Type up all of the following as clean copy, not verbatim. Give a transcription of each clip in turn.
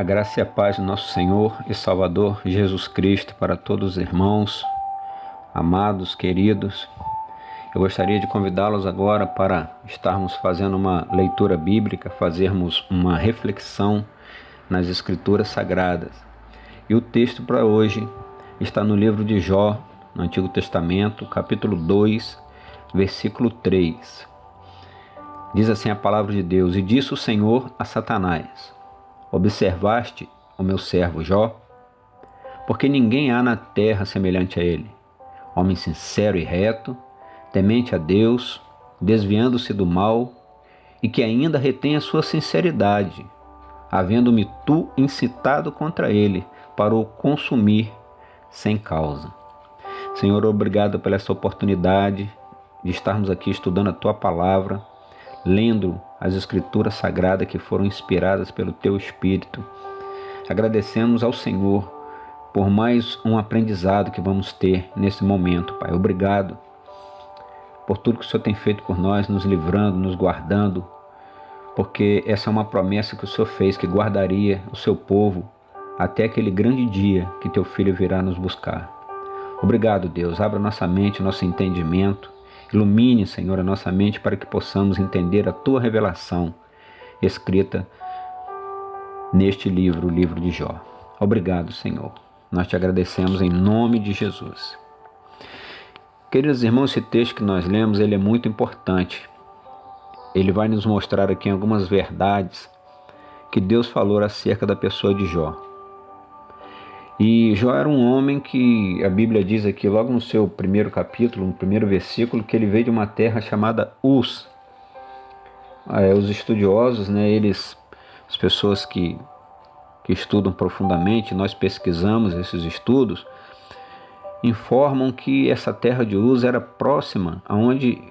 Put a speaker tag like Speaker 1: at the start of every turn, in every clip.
Speaker 1: A graça e a paz do nosso Senhor e Salvador Jesus Cristo para todos os irmãos, amados, queridos. Eu gostaria de convidá-los agora para estarmos fazendo uma leitura bíblica, fazermos uma reflexão nas Escrituras Sagradas. E o texto para hoje está no livro de Jó, no Antigo Testamento, capítulo 2, versículo 3. Diz assim a palavra de Deus: E disse o Senhor a Satanás: Observaste o meu servo Jó? Porque ninguém há na terra semelhante a ele, homem sincero e reto, temente a Deus, desviando-se do mal, e que ainda retém a sua sinceridade, havendo-me tu incitado contra ele para o consumir sem causa. Senhor, obrigado pela essa oportunidade de estarmos aqui estudando a tua palavra, lendo as Escrituras Sagradas que foram inspiradas pelo Teu Espírito. Agradecemos ao Senhor por mais um aprendizado que vamos ter nesse momento, Pai. Obrigado por tudo que o Senhor tem feito por nós, nos livrando, nos guardando, porque essa é uma promessa que o Senhor fez, que guardaria o Seu povo até aquele grande dia que Teu Filho virá nos buscar. Obrigado, Deus. Abra nossa mente, nosso entendimento. Ilumine, Senhor, a nossa mente para que possamos entender a Tua revelação escrita neste livro, o livro de Jó. Obrigado, Senhor. Nós te agradecemos em nome de Jesus. Queridos irmãos, esse texto que nós lemos, ele é muito importante. Ele vai nos mostrar aqui algumas verdades que Deus falou acerca da pessoa de Jó. E Jó era um homem que a Bíblia diz aqui, logo no seu primeiro capítulo, no primeiro versículo, que ele veio de uma terra chamada Uz. Os estudiosos, as pessoas que estudam profundamente, nós pesquisamos esses estudos, informam que essa terra de Uz era próxima aonde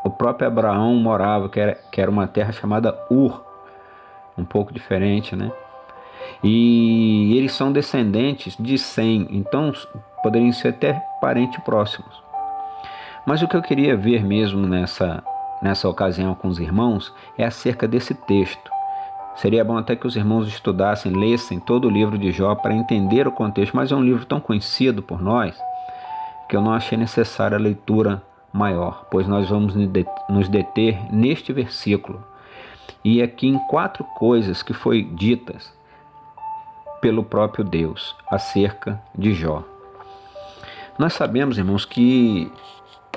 Speaker 1: o próprio Abraão morava, que era uma terra chamada Ur, um pouco diferente, E eles são descendentes de Sem, então poderiam ser até parentes próximos. Mas o que eu queria ver mesmo nessa ocasião com os irmãos é acerca desse texto. Seria bom até que os irmãos estudassem, lessem todo o livro de Jó para entender o contexto, mas é um livro tão conhecido por nós que eu não achei necessária a leitura maior, pois nós vamos nos deter neste versículo e aqui em 4 coisas que foi ditas pelo próprio Deus acerca de Jó. Nós sabemos, irmãos, que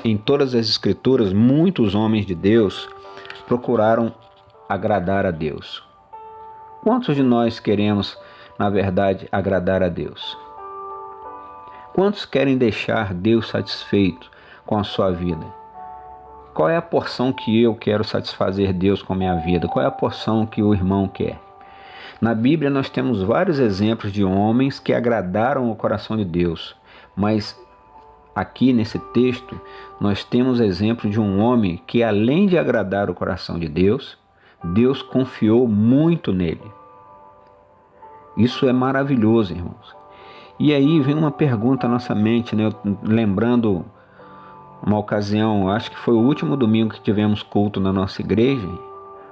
Speaker 1: em todas as Escrituras muitos homens de Deus procuraram agradar a Deus. Quantos de nós queremos, na verdade, agradar a Deus? Quantos querem deixar Deus satisfeito com a sua vida? Qual é a porção que eu quero satisfazer Deus com a minha vida? Qual é a porção que o irmão quer? Na Bíblia nós temos vários exemplos de homens que agradaram o coração de Deus, mas aqui nesse texto nós temos exemplo de um homem que, além de agradar o coração de Deus, Deus confiou muito nele. Isso é maravilhoso, irmãos. E aí vem uma pergunta à nossa mente, lembrando uma ocasião, acho que foi o último domingo que tivemos culto na nossa igreja,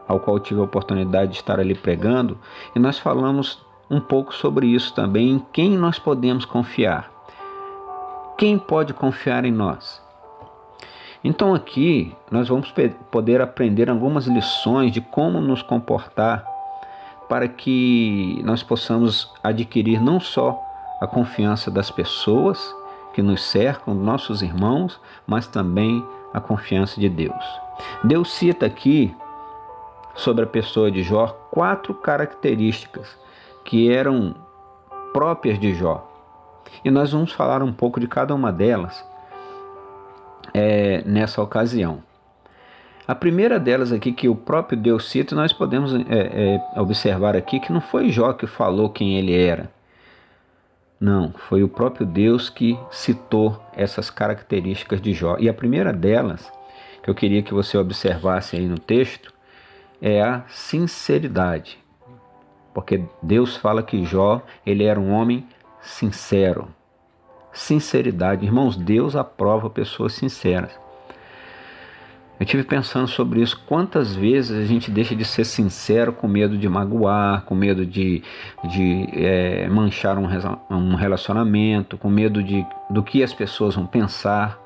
Speaker 1: ao qual tive a oportunidade de estar ali pregando, e nós falamos um pouco sobre isso também, em quem nós podemos confiar. Quem pode confiar em nós? Então aqui nós vamos poder aprender algumas lições de como nos comportar para que nós possamos adquirir não só a confiança das pessoas que nos cercam, nossos irmãos, mas também a confiança de Deus. Deus cita aqui sobre a pessoa de Jó 4 características que eram próprias de Jó. E nós vamos falar um pouco de cada uma delas nessa ocasião. A primeira delas aqui que o próprio Deus cita, nós podemos observar aqui que não foi Jó que falou quem ele era. Não, foi o próprio Deus que citou essas características de Jó. E a primeira delas, que eu queria que você observasse aí no texto, é a sinceridade. Porque Deus fala que Jó, ele era um homem sincero. Sinceridade. Irmãos, Deus aprova pessoas sinceras. Eu tive pensando sobre isso, quantas vezes a gente deixa de ser sincero com medo de magoar, com medo de manchar um relacionamento, com medo do que as pessoas vão pensar.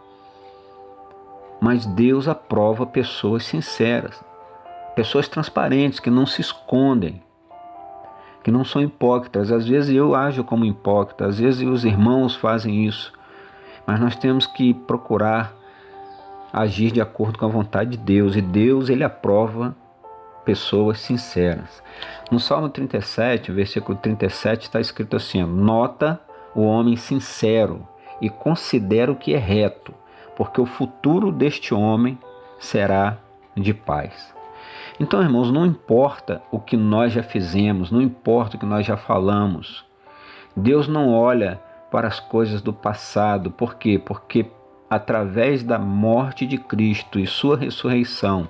Speaker 1: Mas Deus aprova pessoas sinceras, pessoas transparentes, que não se escondem, que não são hipócritas. Às vezes eu ajo como hipócrita, às vezes os irmãos fazem isso, mas nós temos que procurar agir de acordo com a vontade de Deus, e Deus, ele aprova pessoas sinceras. No Salmo 37, versículo 37, está escrito assim: nota o homem sincero e considera o que é reto, porque o futuro deste homem será de paz. Então, irmãos, não importa o que nós já fizemos, não importa o que nós já falamos, Deus não olha para as coisas do passado. Por quê? Porque através da morte de Cristo e sua ressurreição,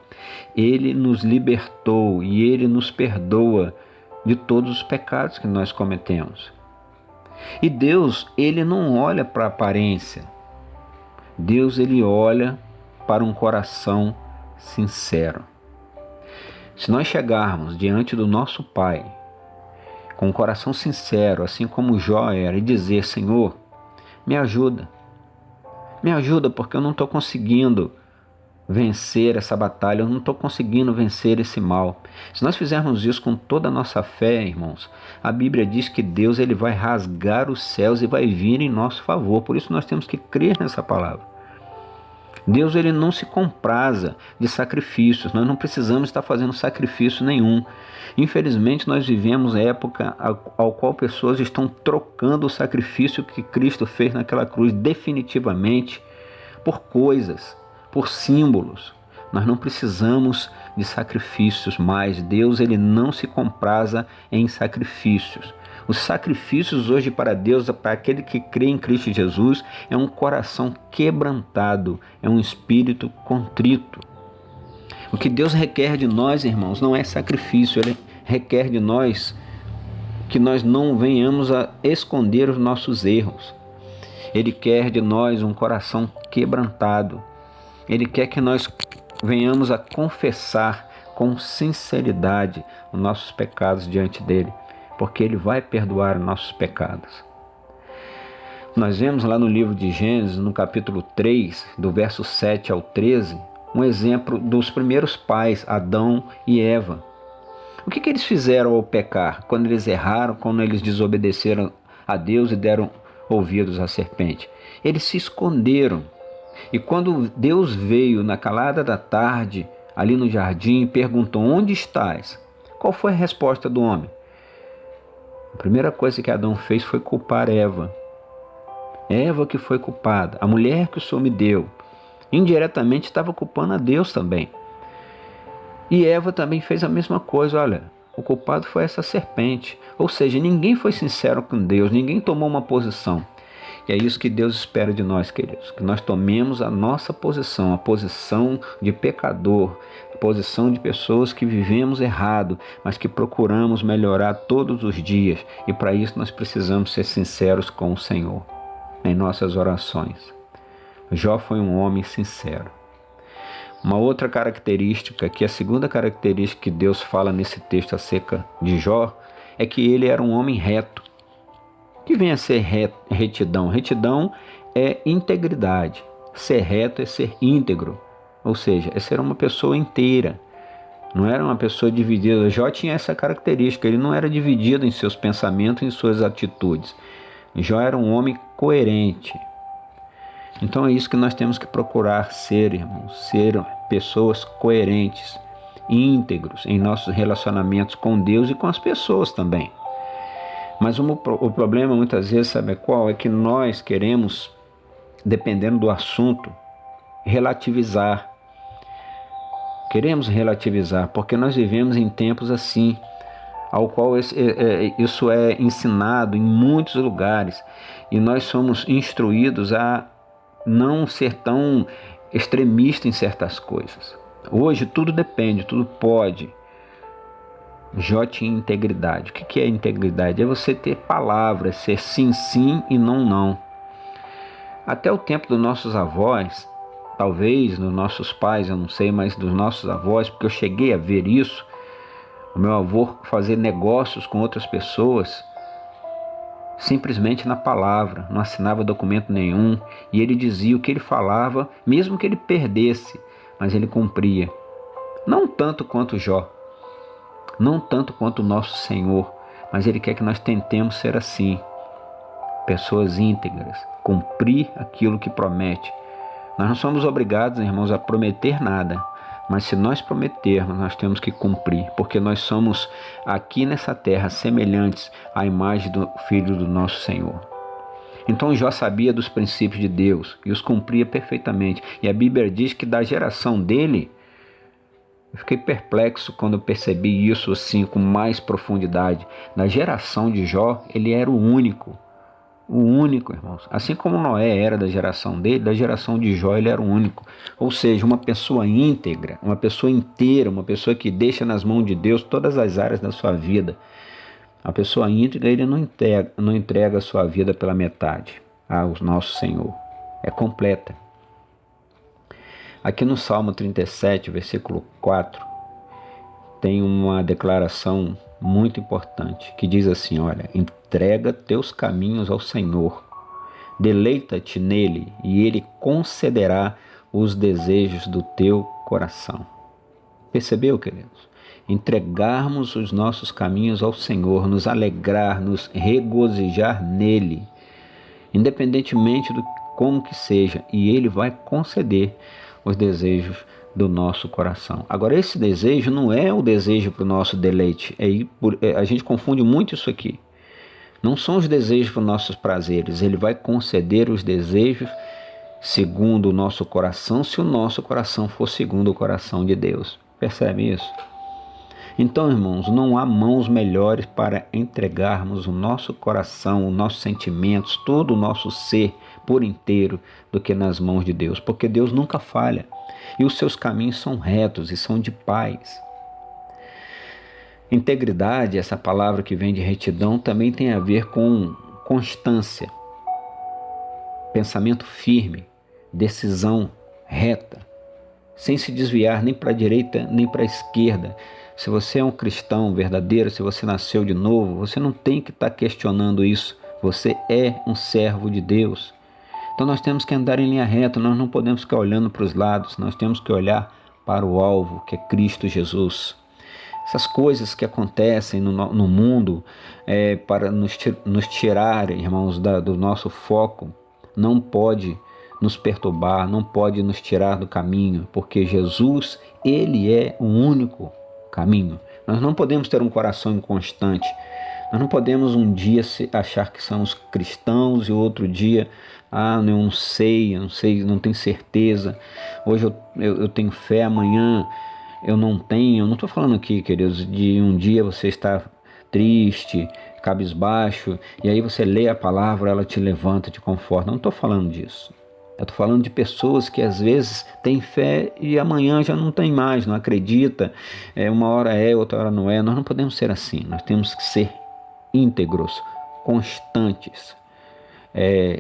Speaker 1: Ele nos libertou e Ele nos perdoa de todos os pecados que nós cometemos. E Deus, Ele não olha para a aparência. Deus, Ele olha para um coração sincero. Se nós chegarmos diante do nosso Pai com um coração sincero, assim como Jó era, e dizer: Senhor, me ajuda porque eu não estou conseguindo vencer essa batalha, eu não estou conseguindo vencer esse mal. Se nós fizermos isso com toda a nossa fé, irmãos, a Bíblia diz que Deus, ele vai rasgar os céus e vai vir em nosso favor. Por isso nós temos que crer nessa palavra. Deus, ele não se compraza de sacrifícios. Nós não precisamos estar fazendo sacrifício nenhum. Infelizmente, nós vivemos a época ao qual pessoas estão trocando o sacrifício que Cristo fez naquela cruz definitivamente por coisas, por símbolos. Nós não precisamos de sacrifícios mais. Deus, ele não se compraza em sacrifícios. Os sacrifícios hoje para Deus, para aquele que crê em Cristo Jesus, é um coração quebrantado, é um espírito contrito. O que Deus requer de nós, irmãos, não é sacrifício. Ele requer de nós que nós não venhamos a esconder os nossos erros. Ele quer de nós um coração quebrantado. Ele quer que nós venhamos a confessar com sinceridade os nossos pecados diante dele, porque ele vai perdoar os nossos pecados. Nós vemos lá no livro de Gênesis, no capítulo 3, do verso 7 ao 13, um exemplo dos primeiros pais, Adão e Eva. O que eles fizeram ao pecar? Quando eles erraram, quando eles desobedeceram a Deus e deram ouvidos à serpente? Eles se esconderam. E quando Deus veio na calada da tarde, ali no jardim, e perguntou: onde estás? Qual foi a resposta do homem? A primeira coisa que Adão fez foi culpar Eva. Eva que foi culpada, a mulher que o Senhor me deu. Indiretamente estava culpando a Deus também. E Eva também fez a mesma coisa. Olha, o culpado foi essa serpente. Ou seja, ninguém foi sincero com Deus, ninguém tomou uma posição. E é isso que Deus espera de nós, queridos, que nós tomemos a nossa posição, a posição de pecador, a posição de pessoas que vivemos errado, mas que procuramos melhorar todos os dias. E para isso nós precisamos ser sinceros com o Senhor em nossas orações. Jó foi um homem sincero. Uma outra característica, que é a segunda característica que Deus fala nesse texto acerca de Jó, é que ele era um homem reto. O que vem a ser retidão? Retidão é integridade. Ser reto é ser íntegro, ou seja, é ser uma pessoa inteira. Não era uma pessoa dividida. Jó tinha essa característica, ele não era dividido em seus pensamentos e em suas atitudes. Jó era um homem coerente. Então é isso que nós temos que procurar ser, irmãos, ser pessoas coerentes, íntegros em nossos relacionamentos com Deus e com as pessoas também. Mas o problema muitas vezes, sabe qual? É que nós queremos, dependendo do assunto, relativizar. Queremos relativizar, porque nós vivemos em tempos assim, ao qual isso é ensinado em muitos lugares, e nós somos instruídos a não ser tão extremista em certas coisas. Hoje tudo depende, tudo pode. Jó tinha integridade. O que é integridade? É você ter palavras, ser sim, sim e não, não. Até o tempo dos nossos avós, talvez dos nossos pais, eu não sei, mas dos nossos avós, porque eu cheguei a ver isso, o meu avô fazer negócios com outras pessoas, simplesmente na palavra, não assinava documento nenhum, e ele dizia o que ele falava, mesmo que ele perdesse, mas ele cumpria. Não tanto quanto Jó, não tanto quanto o nosso Senhor, mas ele quer que nós tentemos ser assim, pessoas íntegras, cumprir aquilo que promete. Nós não somos obrigados, irmãos, a prometer nada, mas se nós prometermos, nós temos que cumprir, porque nós somos aqui nessa terra semelhantes à imagem do Filho do nosso Senhor. Então Jó sabia dos princípios de Deus e os cumpria perfeitamente. E a Bíblia diz que da geração dele, eu fiquei perplexo quando eu percebi isso assim com mais profundidade. Da geração de Jó, ele era o único, irmãos. Assim como Noé era da geração dele, da geração de Jó ele era o único. Ou seja, uma pessoa íntegra, uma pessoa inteira, uma pessoa que deixa nas mãos de Deus todas as áreas da sua vida. A pessoa íntegra, ele não entrega a sua vida pela metade ao nosso Senhor. É completa. Aqui no Salmo 37, versículo 4, tem uma declaração muito importante, que diz assim, olha, entrega teus caminhos ao Senhor, deleita-te nele e ele concederá os desejos do teu coração. Percebeu, queridos? Entregarmos os nossos caminhos ao Senhor, nos alegrar, nos regozijar nele, independentemente do como que seja, e ele vai conceder os desejos do nosso coração. Agora, esse desejo não é o desejo para o nosso deleite. A gente confunde muito isso aqui. Não são os desejos para os nossos prazeres. Ele vai conceder os desejos segundo o nosso coração, se o nosso coração for segundo o coração de Deus. Percebe isso? Então, irmãos, não há mãos melhores para entregarmos o nosso coração, os nossos sentimentos, todo o nosso ser por inteiro do que nas mãos de Deus, porque Deus nunca falha e os seus caminhos são retos e são de paz. Integridade, essa palavra que vem de retidão, também tem a ver com constância, pensamento firme, decisão reta, sem se desviar nem para a direita nem para a esquerda. Se você é um cristão verdadeiro, se você nasceu de novo, você não tem que estar questionando isso. Você é um servo de Deus. Então nós temos que andar em linha reta, nós não podemos ficar olhando para os lados, nós temos que olhar para o alvo, que é Cristo Jesus. Essas coisas que acontecem no mundo para nos tirar, irmãos, do nosso foco, não pode nos perturbar, não pode nos tirar do caminho, porque Jesus, ele é o único caminho. Nós não podemos ter um coração inconstante. Nós não podemos um dia achar que somos cristãos e outro dia, eu não sei, não tenho certeza. Hoje eu tenho fé, amanhã eu não tenho. Eu não estou falando aqui, queridos, de um dia você estar triste, cabisbaixo, e aí você lê a palavra, ela te levanta, te conforta. Não estou falando disso. Eu estou falando de pessoas que às vezes têm fé e amanhã já não tem mais, não acredita. Uma hora é, outra hora não é. Nós não podemos ser assim. Nós temos que ser íntegros, constantes,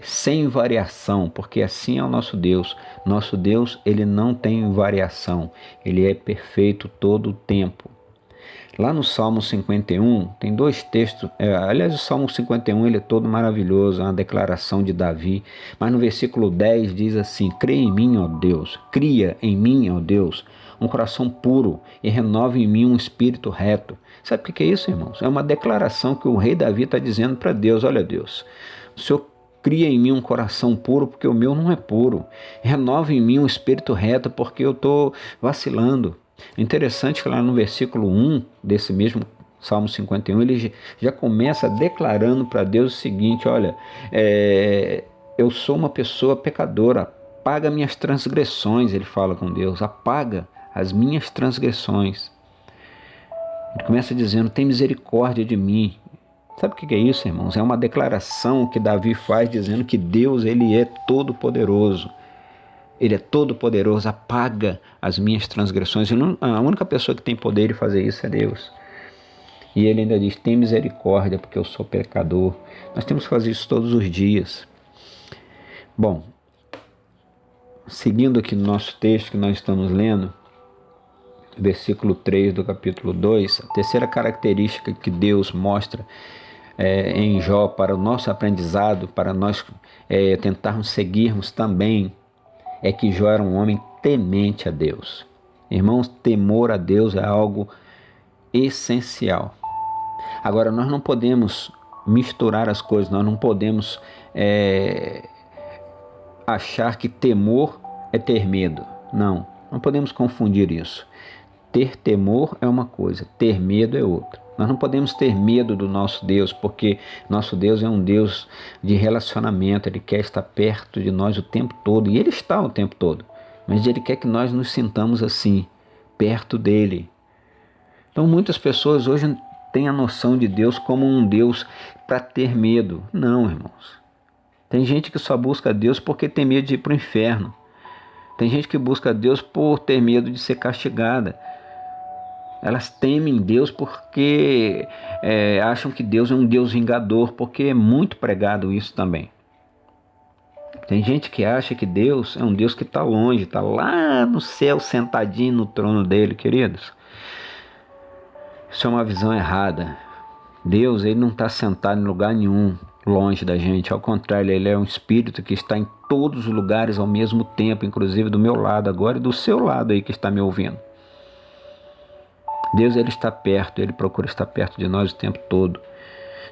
Speaker 1: sem variação, porque assim é o nosso Deus. Nosso Deus, ele não tem variação. Ele é perfeito todo o tempo. Lá no Salmo 51, tem dois textos, aliás o Salmo 51 ele é todo maravilhoso, é uma declaração de Davi, mas no versículo 10 diz assim, cria em mim, ó Deus, um coração puro e renova em mim um espírito reto. Sabe o que é isso, irmãos? É uma declaração que o rei Davi está dizendo para Deus, olha Deus, o Senhor cria em mim um coração puro porque o meu não é puro, renova em mim um espírito reto porque eu estou vacilando. Interessante que lá no versículo 1 desse mesmo Salmo 51, ele já começa declarando para Deus o seguinte, olha, eu sou uma pessoa pecadora, apaga minhas transgressões, ele fala com Deus, apaga as minhas transgressões. Ele começa dizendo, tem misericórdia de mim. Sabe o que é isso, irmãos? É uma declaração que Davi faz dizendo que Deus, ele é todo poderoso. Ele é todo poderoso, apaga as minhas transgressões. A única pessoa que tem poder de fazer isso é Deus. E ele ainda diz, tem misericórdia porque eu sou pecador. Nós temos que fazer isso todos os dias. Bom, seguindo aqui no nosso texto que nós estamos lendo, versículo 3 do capítulo 2, a terceira característica que Deus mostra em Jó para o nosso aprendizado, para nós tentarmos seguirmos também, é que Jó era um homem temente a Deus. Irmãos, temor a Deus é algo essencial. Agora, nós não podemos misturar as coisas, nós não podemos achar que temor é ter medo. Não podemos confundir isso. Ter temor é uma coisa, ter medo é outra. Nós não podemos ter medo do nosso Deus, porque nosso Deus é um Deus de relacionamento, Ele quer estar perto de nós o tempo todo, e Ele está o tempo todo, mas Ele quer que nós nos sintamos assim, perto dEle. Então muitas pessoas hoje têm a noção de Deus como um Deus para ter medo. Não, irmãos. Tem gente que só busca Deus porque tem medo de ir para o inferno. Tem gente que busca Deus por ter medo de ser castigada. Elas temem Deus porque acham que Deus é um Deus vingador, porque é muito pregado isso também. Tem gente que acha que Deus é um Deus que está longe, está lá no céu sentadinho no trono dele, queridos. Isso é uma visão errada. Deus, ele não está sentado em lugar nenhum longe da gente. Ao contrário, ele é um espírito que está em todos os lugares ao mesmo tempo, inclusive do meu lado agora e do seu lado aí que está me ouvindo. Deus, ele está perto, ele procura estar perto de nós o tempo todo.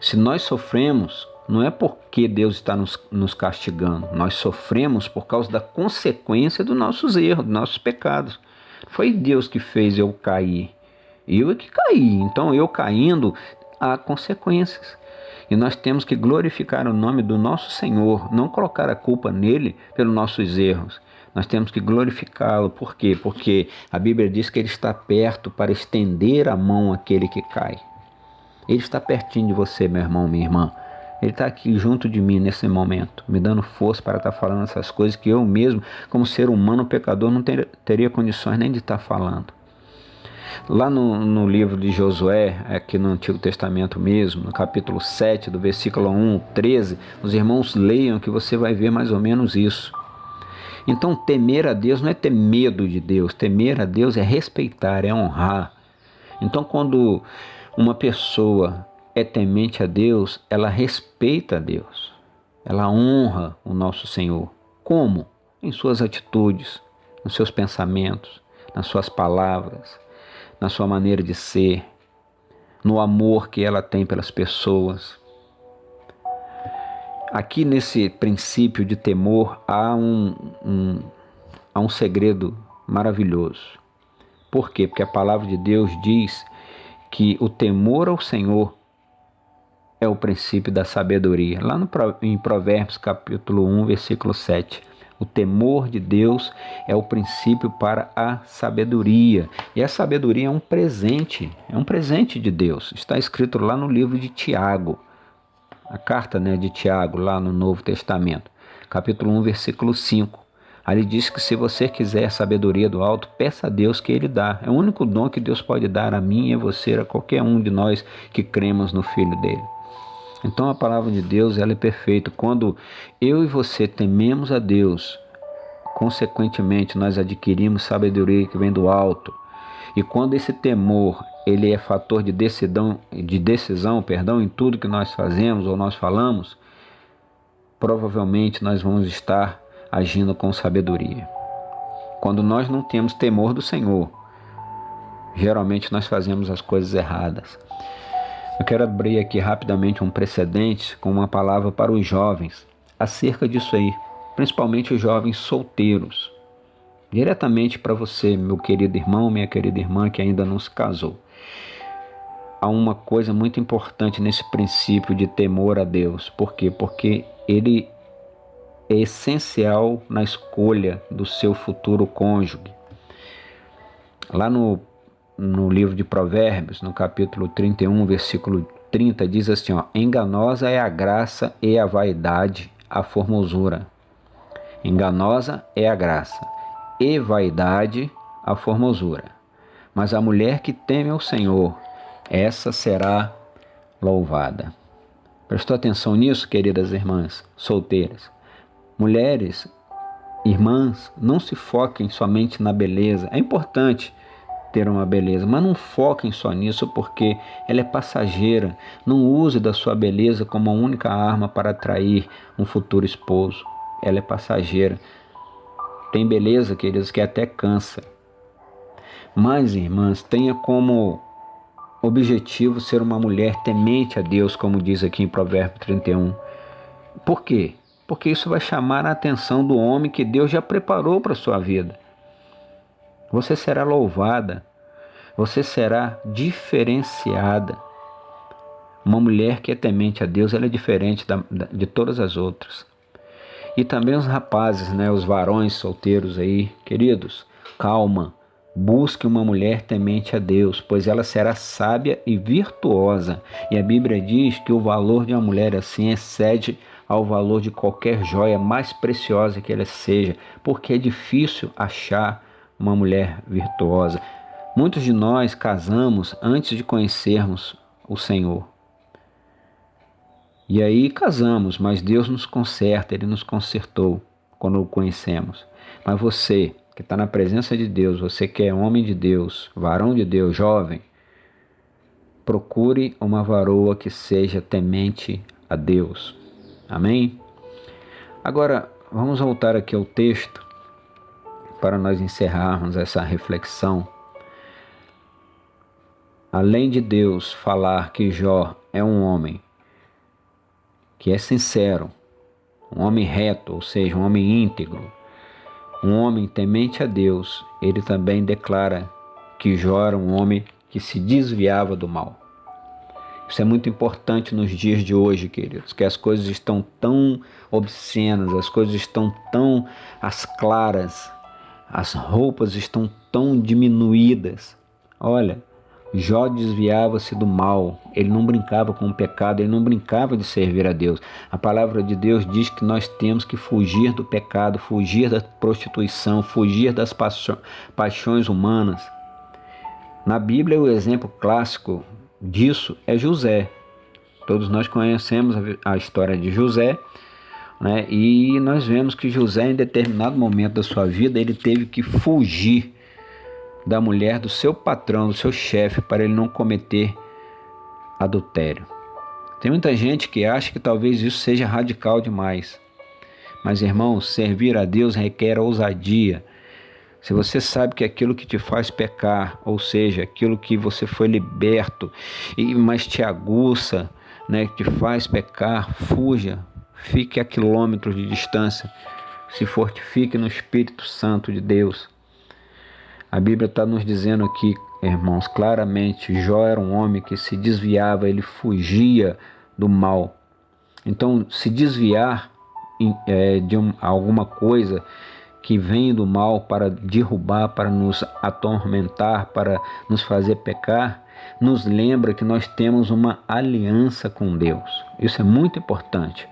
Speaker 1: Se nós sofremos, não é porque Deus está nos castigando. Nós sofremos por causa da consequência dos nossos erros, dos nossos pecados. Foi Deus que fez eu cair. Eu é que caí. Então, eu caindo, há consequências. E nós temos que glorificar o nome do nosso Senhor, não colocar a culpa nele pelos nossos erros. Nós temos que glorificá-lo. Por quê? Porque a Bíblia diz que ele está perto para estender a mão àquele que cai. Ele está pertinho de você, meu irmão, minha irmã. Ele está aqui junto de mim nesse momento, me dando força para estar falando essas coisas que eu mesmo, como ser humano pecador, não teria condições nem de estar falando. Lá no livro de Josué, aqui no Antigo Testamento mesmo, no capítulo 7, do versículo 1, 13, os irmãos leiam que você vai ver mais ou menos isso. Então, temer a Deus não é ter medo de Deus. Temer a Deus é respeitar, é honrar. Então, quando uma pessoa é temente a Deus, ela respeita a Deus. Ela honra o nosso Senhor. Como? Em suas atitudes, nos seus pensamentos, nas suas palavras, na sua maneira de ser, no amor que ela tem pelas pessoas. Aqui nesse princípio de temor há um segredo maravilhoso. Por quê? Porque a palavra de Deus diz que o temor ao Senhor é o princípio da sabedoria. Lá em Provérbios capítulo 1, versículo 7. O temor de Deus é o princípio para a sabedoria. E a sabedoria é um presente de Deus. Está escrito lá no livro de Tiago. A carta de Tiago, lá no Novo Testamento, capítulo 1, versículo 5. Ali diz que se você quiser sabedoria do alto, peça a Deus que Ele dá. É o único dom que Deus pode dar a mim e a você, a qualquer um de nós que cremos no Filho dele. Então a palavra de Deus, ela é perfeita. Quando eu e você tememos a Deus, consequentemente nós adquirimos sabedoria que vem do alto. E quando esse temor ele é fator de decisão, em tudo que nós fazemos ou nós falamos, provavelmente nós vamos estar agindo com sabedoria. Quando nós não temos temor do Senhor, geralmente nós fazemos as coisas erradas. Eu quero abrir aqui rapidamente um precedente com uma palavra para os jovens acerca disso aí, principalmente os jovens solteiros. Diretamente para você, meu querido irmão, minha querida irmã que ainda não se casou. Há uma coisa muito importante nesse princípio de temor a Deus. Por quê? Porque ele é essencial na escolha do seu futuro cônjuge. Lá no livro de Provérbios, no capítulo 31, versículo 30, diz assim, enganosa é a graça e a vaidade, a formosura. Enganosa é a graça e vaidade, a formosura. Mas a mulher que teme ao Senhor, essa será louvada. Prestou atenção nisso, queridas irmãs solteiras? Mulheres, Irmãs, não se foquem somente na beleza. É importante ter uma beleza, mas não foquem só nisso, porque ela é passageira. Não use da sua beleza como a única arma para atrair um futuro esposo. Ela é passageira. Tem beleza, queridos, que até cansa. Mas, irmãs, tenha como objetivo ser uma mulher temente a Deus, como diz aqui em Provérbios 31. Por quê? Porque isso vai chamar a atenção do homem que Deus já preparou para a sua vida. Você será louvada, você será diferenciada. Uma mulher que é temente a Deus, ela é diferente de todas as outras. E também os rapazes, né, os varões solteiros aí, queridos, calma, busque uma mulher temente a Deus, pois ela será sábia e virtuosa. E a Bíblia diz que o valor de uma mulher assim excede ao valor de qualquer joia, mais preciosa que ela seja, porque é difícil achar uma mulher virtuosa. Muitos de nós casamos antes de conhecermos o Senhor. E aí casamos, mas Deus nos conserta, Ele nos consertou quando o conhecemos. Mas você que está na presença de Deus, você que é homem de Deus, varão de Deus, jovem, procure uma varoa que seja temente a Deus. Amém? Agora, vamos voltar aqui ao texto para nós encerrarmos essa reflexão. Além de Deus falar que Jó é um homem que é sincero, um homem reto, ou seja, um homem íntegro, um homem temente a Deus, ele também declara que Jó era um homem que se desviava do mal. Isso é muito importante nos dias de hoje, queridos, que as coisas estão tão obscenas, as coisas estão tão às claras, as roupas estão tão diminuídas. Olha, Jó desviava-se do mal, ele não brincava com o pecado, ele não brincava de servir a Deus. A palavra de Deus diz que nós temos que fugir do pecado, fugir da prostituição, fugir das paixões humanas. Na Bíblia, o exemplo clássico disso é José. Todos nós conhecemos a história de José, né? E nós vemos que José, em determinado momento da sua vida, ele teve que fugir da mulher do seu patrão, do seu chefe, para ele não cometer adultério. Tem muita gente que acha que talvez isso seja radical demais. Mas, irmãos, servir a Deus requer ousadia. Se você sabe que aquilo que te faz pecar, ou seja, aquilo que você foi liberto, mas te aguça, né, te faz pecar, fuja, fique a quilômetros de distância, se fortifique no Espírito Santo de Deus. A Bíblia está nos dizendo aqui, irmãos, claramente, Jó era um homem que se desviava, ele fugia do mal. Então, se desviar de alguma coisa que vem do mal para derrubar, para nos atormentar, para nos fazer pecar, nos lembra que nós temos uma aliança com Deus. Isso é muito importante,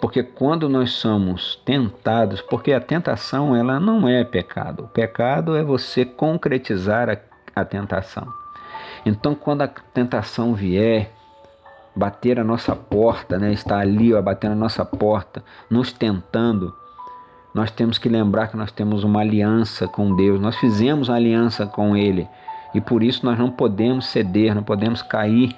Speaker 1: porque quando nós somos tentados, porque a tentação ela não é pecado, o pecado é você concretizar a tentação. Então, quando a tentação vier, bater a nossa porta, né, está ali, ó, batendo a nossa porta, nos tentando, nós temos que lembrar que nós temos uma aliança com Deus, nós fizemos uma aliança com Ele, e por isso nós não podemos ceder, não podemos cair.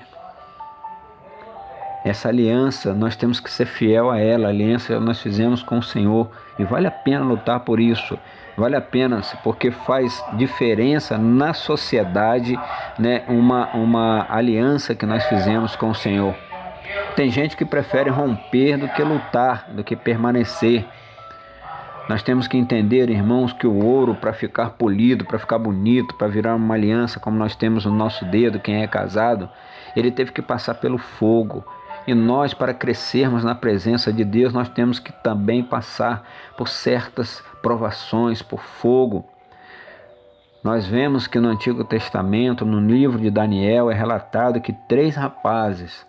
Speaker 1: Essa aliança, nós temos que ser fiel a ela, a aliança nós fizemos com o Senhor, e vale a pena lutar por isso, vale a pena, porque faz diferença na sociedade, né, uma aliança que nós fizemos com o Senhor. Tem gente que prefere romper do que lutar, do que permanecer. Nós temos que entender, irmãos, que o ouro, para ficar polido, para ficar bonito, para virar uma aliança como nós temos no nosso dedo, quem é casado, ele teve que passar pelo fogo. E nós, para crescermos na presença de Deus, nós temos que também passar por certas provações, por fogo. Nós vemos que no Antigo Testamento, no livro de Daniel, é relatado que 3 rapazes,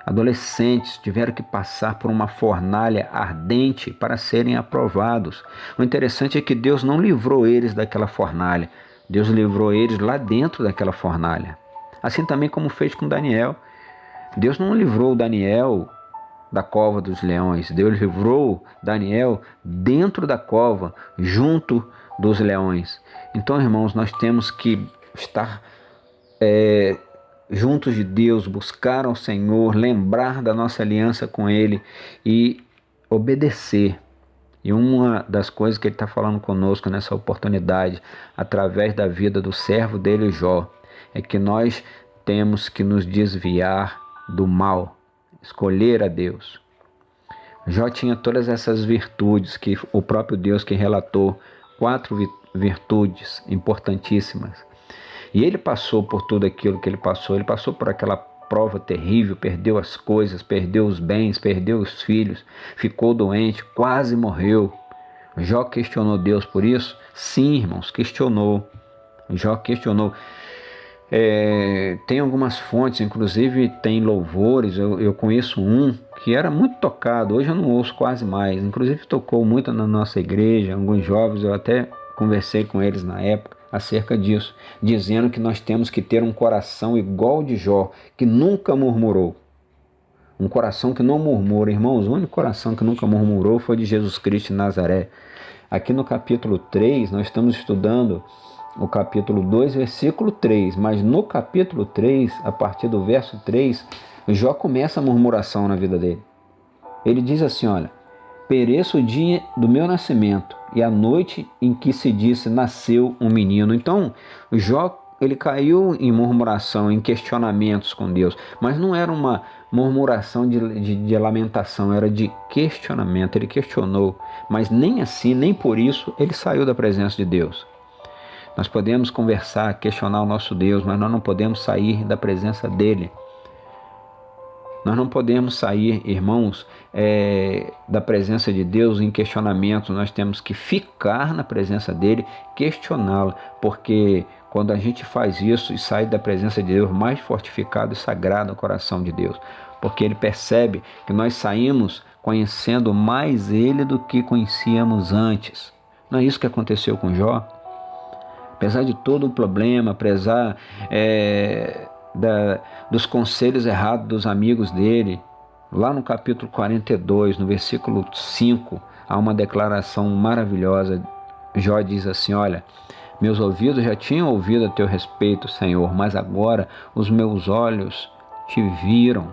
Speaker 1: adolescentes, tiveram que passar por uma fornalha ardente para serem aprovados. O interessante é que Deus não livrou eles daquela fornalha, Deus livrou eles lá dentro daquela fornalha. Assim também como fez com Daniel. Deus não livrou Daniel da cova dos leões. Deus livrou Daniel dentro da cova, junto dos leões. Então, irmãos, nós temos que estar juntos de Deus, buscar ao Senhor, lembrar da nossa aliança com Ele e obedecer. E uma das coisas que Ele está falando conosco nessa oportunidade, através da vida do servo dele, Jó, é que nós temos que nos desviar do mal, escolher a Deus. Jó tinha todas essas virtudes que o próprio Deus que relatou, 4 virtudes importantíssimas. E ele passou por tudo aquilo que ele passou por aquela prova terrível, perdeu as coisas, perdeu os bens, perdeu os filhos, ficou doente, quase morreu. Jó questionou Deus por isso? Sim, irmãos, questionou. Jó questionou. Tem algumas fontes, inclusive tem louvores, eu conheço um que era muito tocado, hoje eu não ouço quase mais, inclusive tocou muito na nossa igreja, alguns jovens, eu até conversei com eles na época acerca disso, dizendo que nós temos que ter um coração igual de Jó, que nunca murmurou. Um coração que não murmura. Irmãos, o único coração que nunca murmurou foi de Jesus Cristo de Nazaré. Aqui no capítulo 3, nós estamos estudando o capítulo 2, versículo 3, mas no capítulo 3, a partir do verso 3, Jó começa a murmuração na vida dele. Ele diz assim, olha, pereça o dia do meu nascimento e a noite em que se disse nasceu um menino. Então, Jó, ele caiu em murmuração, em questionamentos com Deus, mas não era uma murmuração de lamentação, era de questionamento. Ele questionou, mas nem assim, nem por isso, ele saiu da presença de Deus. Nós podemos conversar, questionar o nosso Deus, mas nós não podemos sair da presença dele. Nós não podemos sair, irmãos, da presença de Deus em questionamento. Nós temos que ficar na presença dele, questioná-lo, porque quando a gente faz isso e sai da presença de Deus, mais fortificado e sagrado o coração de Deus, porque ele percebe que nós saímos conhecendo mais ele do que conhecíamos antes. Não é isso que aconteceu com Jó? Apesar de todo o problema, apesar dos conselhos errados dos amigos dele, lá no capítulo 42, no versículo 5, há uma declaração maravilhosa. Jó diz assim, olha, meus ouvidos já tinham ouvido a teu respeito, Senhor, mas agora os meus olhos te viram.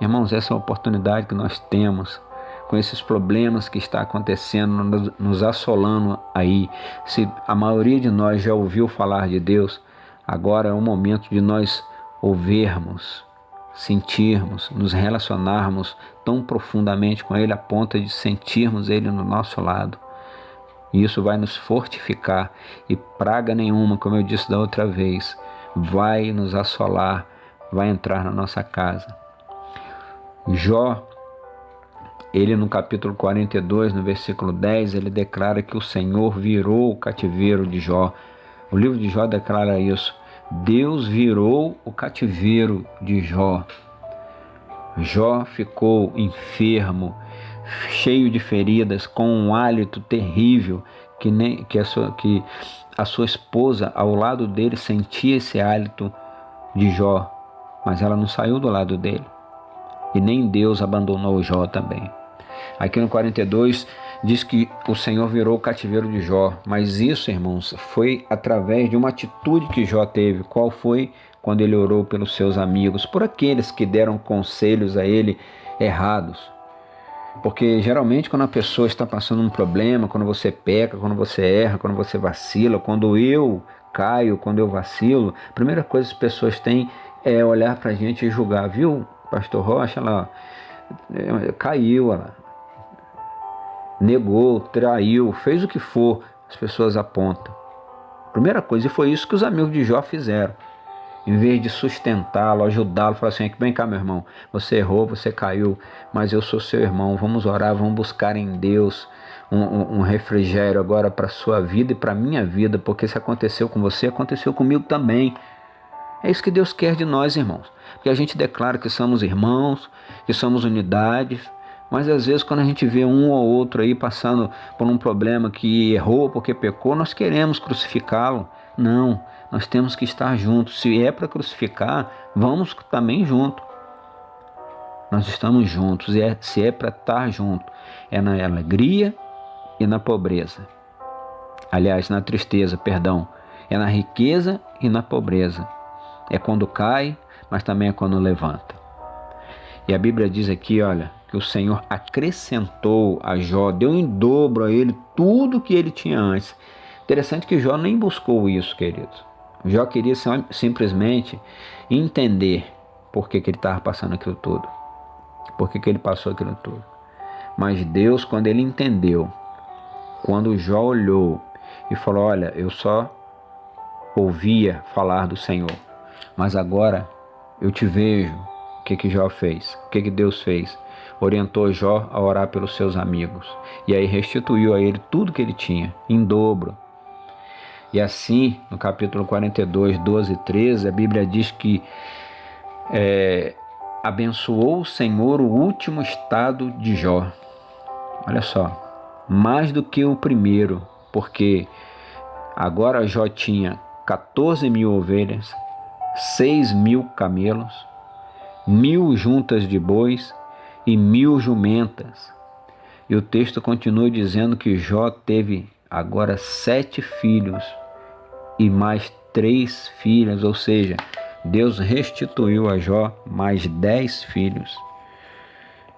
Speaker 1: Irmãos, essa é a oportunidade que nós temos com esses problemas que está acontecendo, nos assolando aí. Se a maioria de nós já ouviu falar de Deus, agora é o momento de nós ouvirmos, sentirmos, nos relacionarmos tão profundamente com Ele a ponto de sentirmos Ele no nosso lado. E isso vai nos fortificar e praga nenhuma, como eu disse da outra vez, vai nos assolar, vai entrar na nossa casa. Jó, ele no capítulo 42, no versículo 10, ele declara que o Senhor virou o cativeiro de Jó. O livro de Jó declara isso. Deus virou o cativeiro de Jó. Jó ficou enfermo, cheio de feridas, com um hálito terrível, que a sua esposa ao lado dele sentia esse hálito de Jó, mas ela não saiu do lado dele. E nem Deus abandonou Jó também. Aqui no 42 diz que o Senhor virou o cativeiro de Jó, mas isso, irmãos, foi através de uma atitude que Jó teve. Qual foi? Quando ele orou pelos seus amigos, por aqueles que deram conselhos a ele errados. Porque geralmente quando a pessoa está passando um problema, quando você peca, quando você erra, quando você vacila, quando eu caio, quando eu vacilo, a primeira coisa que as pessoas têm é olhar para a gente e julgar, viu, pastor Rocha, ela caiu, ela negou, traiu, fez o que for, as pessoas apontam. Primeira coisa, e foi isso que os amigos de Jó fizeram. Em vez de sustentá-lo, ajudá-lo, falar assim, vem cá meu irmão, você errou, você caiu, mas eu sou seu irmão, vamos orar, vamos buscar em Deus um refrigério agora para a sua vida e para a minha vida, porque se aconteceu com você, aconteceu comigo também. É isso que Deus quer de nós, irmãos, porque a gente declara que somos irmãos, que somos unidades, mas às vezes quando a gente vê um ou outro aí passando por um problema que errou porque pecou, nós queremos crucificá-lo. Não, nós temos que estar juntos. Se é para crucificar, vamos também junto. Nós estamos juntos, e se é para estar junto, é na alegria e na pobreza. Aliás, na tristeza, perdão. É na riqueza e na pobreza. É quando cai, mas também é quando levanta. E a Bíblia diz aqui, olha, que o Senhor acrescentou a Jó, deu em dobro a ele tudo que ele tinha antes. Interessante que Jó nem buscou isso, querido. Jó queria simplesmente entender por que ele estava passando aquilo tudo. Por que ele passou aquilo tudo. Mas Deus, quando ele entendeu, quando Jó olhou e falou, olha, eu só ouvia falar do Senhor, mas agora eu te vejo. O que Jó fez? O que Deus fez? Orientou Jó a orar pelos seus amigos. E aí restituiu a ele tudo que ele tinha, em dobro. E assim, no capítulo 42, 12 e 13, a Bíblia diz que abençoou o Senhor o último estado de Jó. Olha só, mais do que o primeiro, porque agora Jó tinha 14.000 ovelhas, 6.000 camelos, 1.000 juntas de bois e 1.000 jumentas. E o texto continua dizendo que Jó teve agora 7 filhos e mais 3 filhas, ou seja, Deus restituiu a Jó mais 10 filhos.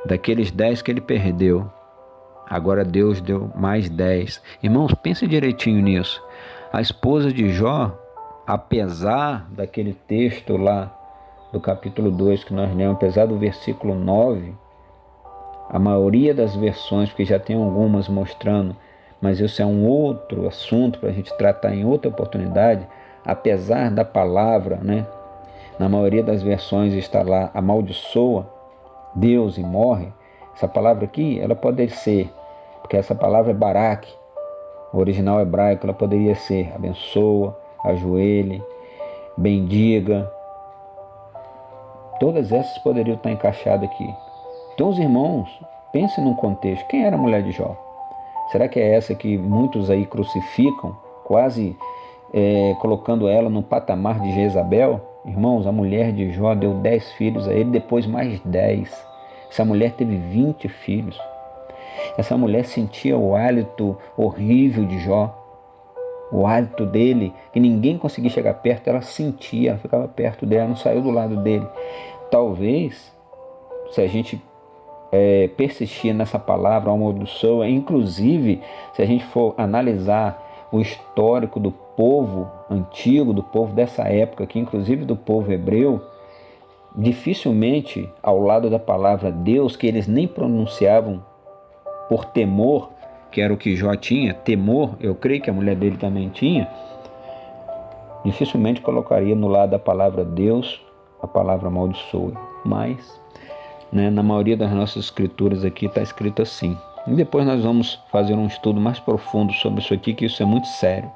Speaker 1: Daqueles 10 que ele perdeu, agora Deus deu mais 10. Irmãos, pense direitinho nisso. A esposa de Jó, apesar daquele texto lá do capítulo 2 que nós lemos, apesar do versículo 9, a maioria das versões, porque já tem algumas mostrando, mas isso é um outro assunto para a gente tratar em outra oportunidade, apesar da palavra, né? Na maioria das versões está lá, amaldiçoa Deus e morre. Essa palavra aqui, ela pode ser, porque essa palavra é barak, o original hebraico, ela poderia ser abençoa, ajoelhe, bendiga. Todas essas poderiam estar encaixadas aqui. Então, os irmãos, pensem num contexto. Quem era a mulher de Jó? Será que é essa que muitos aí crucificam, quase colocando ela no patamar de Jezabel? Irmãos, a mulher de Jó deu 10 filhos a ele, depois mais 10. Essa mulher teve 20 filhos. Essa mulher sentia o hálito horrível de Jó. O hálito dele, que ninguém conseguia chegar perto, ela sentia, ela ficava perto dele, não saiu do lado dele. Talvez, se a gente persistir nessa palavra, amaldiçoa, inclusive, se a gente for analisar o histórico do povo antigo, do povo dessa época, que inclusive do povo hebreu, dificilmente ao lado da palavra Deus, que eles nem pronunciavam por temor, que era o que Jó tinha, temor, eu creio que a mulher dele também tinha, dificilmente colocaria no lado da palavra Deus a palavra amaldiçoa. Mas, na maioria das nossas escrituras aqui está escrito assim. E depois nós vamos fazer um estudo mais profundo sobre isso aqui, que isso é muito sério.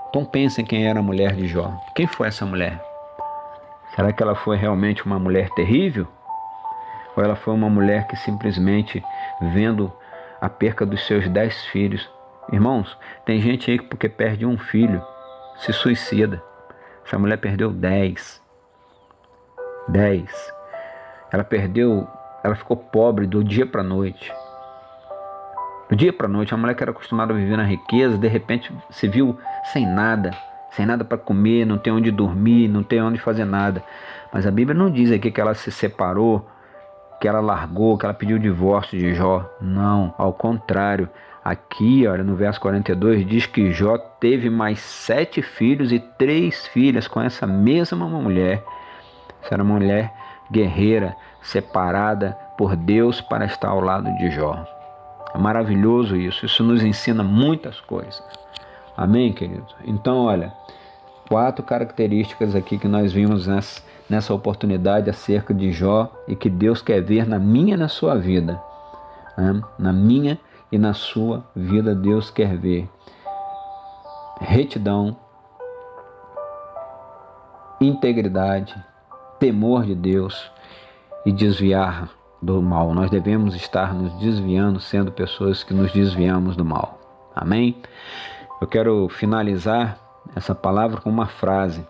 Speaker 1: Então pensem quem era a mulher de Jó. Quem foi essa mulher? Será que ela foi realmente uma mulher terrível? Ou ela foi uma mulher que simplesmente, vendo a perca dos seus 10 filhos... Irmãos, tem gente aí que porque perde um filho, se suicida. Essa mulher perdeu 10. 10. Ela ficou pobre do dia para a noite. Do dia para a noite, a mulher que era acostumada a viver na riqueza, de repente se viu sem nada para comer, não tem onde dormir, não tem onde fazer nada. Mas a Bíblia não diz aqui que ela se separou, que ela largou, que ela pediu o divórcio de Jó. Não, ao contrário. Aqui, olha, no verso 42, diz que Jó teve mais 7 filhos e 3 filhas com essa mesma mulher. Essa era uma mulher guerreira, separada por Deus para estar ao lado de Jó. É maravilhoso isso. Isso nos ensina muitas coisas. Amém, querido? Então, olha, 4 características aqui que nós vimos nessa oportunidade acerca de Jó e que Deus quer ver na minha e na sua vida. Na minha e na sua vida Deus quer ver retidão, integridade, temor de Deus e desviar do mal. Nós devemos estar nos desviando, sendo pessoas que nos desviamos do mal. Amém? Eu quero finalizar essa palavra com uma frase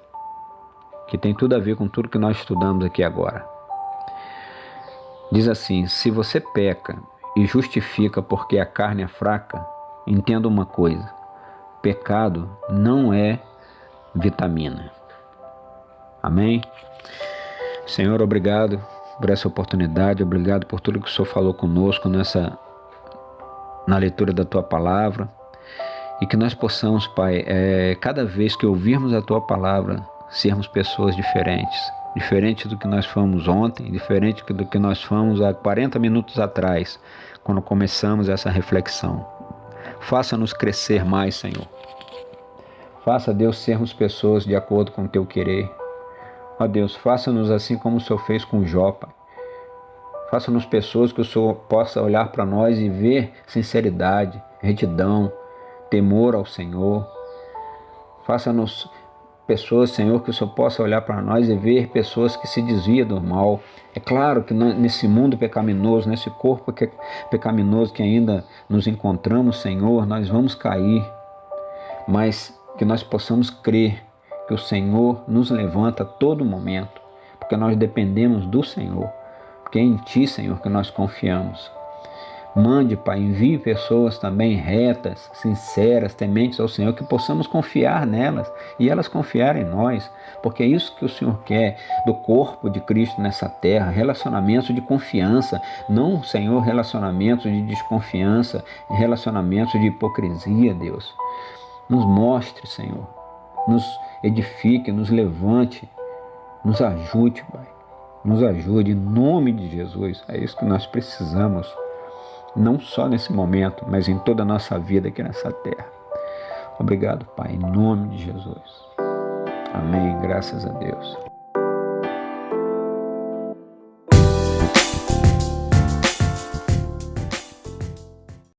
Speaker 1: que tem tudo a ver com tudo que nós estudamos aqui agora. Diz assim: se você peca e justifica porque a carne é fraca, entenda uma coisa: pecado não é vitamina. Amém? Senhor, obrigado por essa oportunidade, obrigado por tudo que o Senhor falou conosco na leitura da Tua Palavra, e que nós possamos, Pai, cada vez que ouvirmos a Tua Palavra, sermos pessoas diferentes do que nós fomos ontem, diferente do que nós fomos há 40 minutos atrás, quando começamos essa reflexão. Faça-nos crescer mais, Senhor. Faça, Deus, sermos pessoas de acordo com o Teu querer. Ó Deus, faça-nos assim como o Senhor fez com Jó, Pai. Faça-nos pessoas que o Senhor possa olhar para nós e ver sinceridade, retidão, temor ao Senhor. Faça-nos pessoas, Senhor, que o Senhor possa olhar para nós e ver pessoas que se desviam do mal. É claro que nesse mundo pecaminoso, nesse corpo pecaminoso que ainda nos encontramos, Senhor, nós vamos cair, mas que nós possamos crer que o Senhor nos levanta a todo momento, porque nós dependemos do Senhor, porque é em Ti, Senhor, que nós confiamos. Mande, Pai, envie pessoas também retas, sinceras, tementes ao Senhor, que possamos confiar nelas e elas confiarem em nós, porque é isso que o Senhor quer do corpo de Cristo nessa terra, relacionamentos de confiança, não, Senhor, relacionamentos de desconfiança, relacionamentos de hipocrisia, Deus. Nos mostre, Senhor, nos edifique, nos levante, nos ajude, Pai, nos ajude em nome de Jesus. É isso que nós precisamos, não só nesse momento, mas em toda a nossa vida aqui nessa terra. Obrigado, Pai, em nome de Jesus. Amém, graças a Deus.